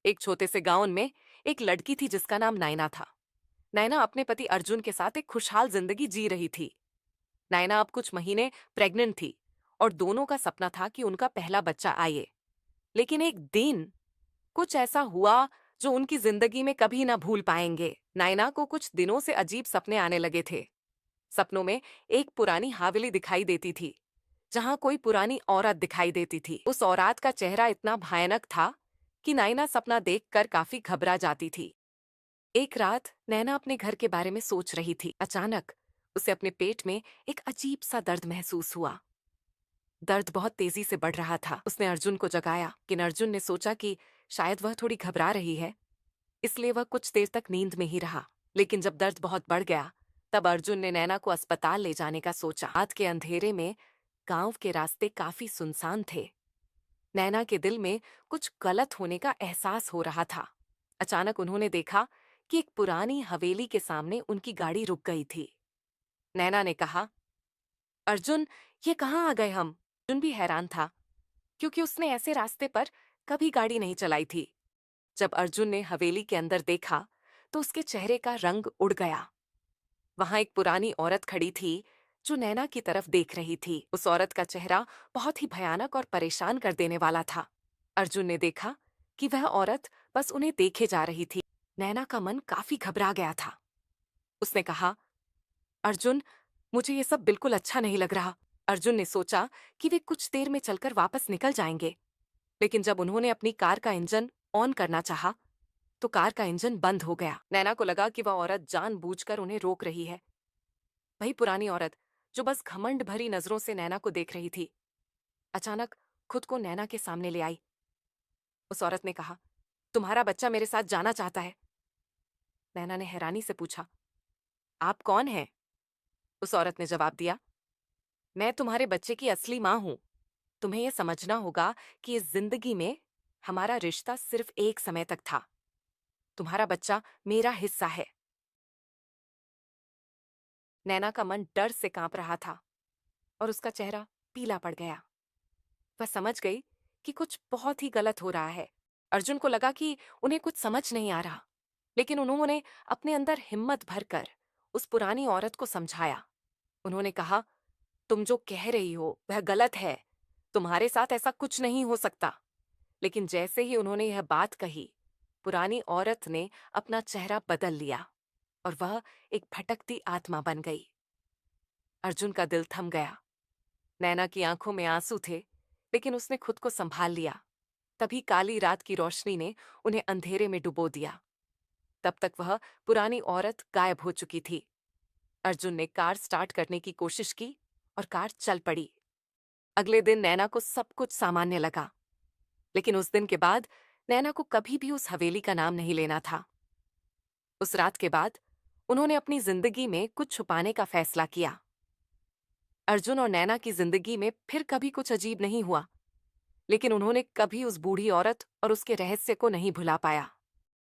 एक छोटे से गांव में एक लड़की थी जिसका नाम नैना था। नैना अपने पति अर्जुन के साथ एक खुशहाल जिंदगी जी रही थी। नैना अब कुछ महीने प्रेग्नेंट थी और दोनों का सपना था कि उनका पहला बच्चा आए। लेकिन एक दिन कुछ ऐसा हुआ जो उनकी जिंदगी में कभी ना भूल पाएंगे। नैना को कुछ दिनों से अजीब सपने आने लगे थे। सपनों में एक पुरानी हवेली दिखाई देती थी जहां कोई पुरानी औरत दिखाई देती थी। उस औरत का चेहरा इतना भयानक था कि नैना सपना देखकर काफी घबरा जाती थी। एक रात नैना अपने घर के बारे में सोच रही थी। अचानक उसे अपने पेट में एक अजीब सा दर्द महसूस हुआ। दर्द बहुत तेजी से बढ़ रहा था। उसने अर्जुन को जगाया, लेकिन अर्जुन ने सोचा कि शायद वह थोड़ी घबरा रही है, इसलिए वह कुछ देर तक नींद में ही रहा। लेकिन जब दर्द बहुत बढ़ गया तब अर्जुन ने नैना को अस्पताल ले जाने का सोचा। रात के अंधेरे में गांव के रास्ते काफी सुनसान थे। नैना के दिल में कुछ गलत होने का एहसास हो रहा था। अचानक उन्होंने देखा कि एक पुरानी हवेली के सामने उनकी गाड़ी रुक गई थी। नैना ने कहा, अर्जुन, ये कहाँ आ गए हम? अर्जुन भी हैरान था क्योंकि उसने ऐसे रास्ते पर कभी गाड़ी नहीं चलाई थी। जब अर्जुन ने हवेली के अंदर देखा तो उसके चेहरे का रंग उड़ गया। वहां एक पुरानी औरत खड़ी थी जो नैना की तरफ देख रही थी। उस औरत का चेहरा बहुत ही भयानक और परेशान कर देने वाला था। अर्जुन ने देखा कि वह औरत बस उन्हें देखे जा रही थी। नैना का मन काफी घबरा गया था। उसने कहा, अर्जुन, मुझे ये सब बिल्कुल अच्छा नहीं लग रहा। अर्जुन ने सोचा कि वे कुछ देर में चलकर वापस निकल जाएंगे, लेकिन जब उन्होंने अपनी कार का इंजन ऑन करना चाहा तो कार का इंजन बंद हो गया। नैना को लगा कि वह औरत जानबूझकर उन्हें रोक रही है। वही पुरानी औरत जो बस घमंड भरी नजरों से नैना को देख रही थी, अचानक खुद को नैना के सामने ले आई। उस औरत ने कहा, तुम्हारा बच्चा मेरे साथ जाना चाहता है। नैना ने हैरानी से पूछा, आप कौन हैं? उस औरत ने जवाब दिया, मैं तुम्हारे बच्चे की असली मां हूं। तुम्हें यह समझना होगा कि इस जिंदगी में हमारा रिश्ता सिर्फ एक समय तक था। तुम्हारा बच्चा मेरा हिस्सा है। नैना का मन डर से कांप रहा था और उसका चेहरा पीला पड़ गया। वह समझ गई कि कुछ बहुत ही गलत हो रहा है। अर्जुन को लगा कि उन्हें कुछ समझ नहीं आ रहा, लेकिन उन्होंने अपने अंदर हिम्मत भरकर उस पुरानी औरत को समझाया। उन्होंने कहा, तुम जो कह रही हो वह गलत है। तुम्हारे साथ ऐसा कुछ नहीं हो सकता। लेकिन जैसे ही उन्होंने यह बात कही, पुरानी औरत ने अपना चेहरा बदल लिया और वह एक भटकती आत्मा बन गई। अर्जुन का दिल थम गया। नैना की आंखों में आंसू थे, लेकिन उसने खुद को संभाल लिया। तभी काली रात की रोशनी ने उन्हें अंधेरे में डुबो दिया। तब तक वह पुरानी औरत गायब हो चुकी थी। अर्जुन ने कार स्टार्ट करने की कोशिश की और कार चल पड़ी। अगले दिन नैना को सब कुछ सामान्य लगा, लेकिन उस दिन के बाद नैना को कभी भी उस हवेली का नाम नहीं लेना था। उस रात के बाद उन्होंने अपनी जिंदगी में कुछ छुपाने का फैसला किया। अर्जुन और नैना की जिंदगी में फिर कभी कुछ अजीब नहीं हुआ, लेकिन उन्होंने कभी उस बूढ़ी औरत और उसके रहस्य को नहीं भुला पाया।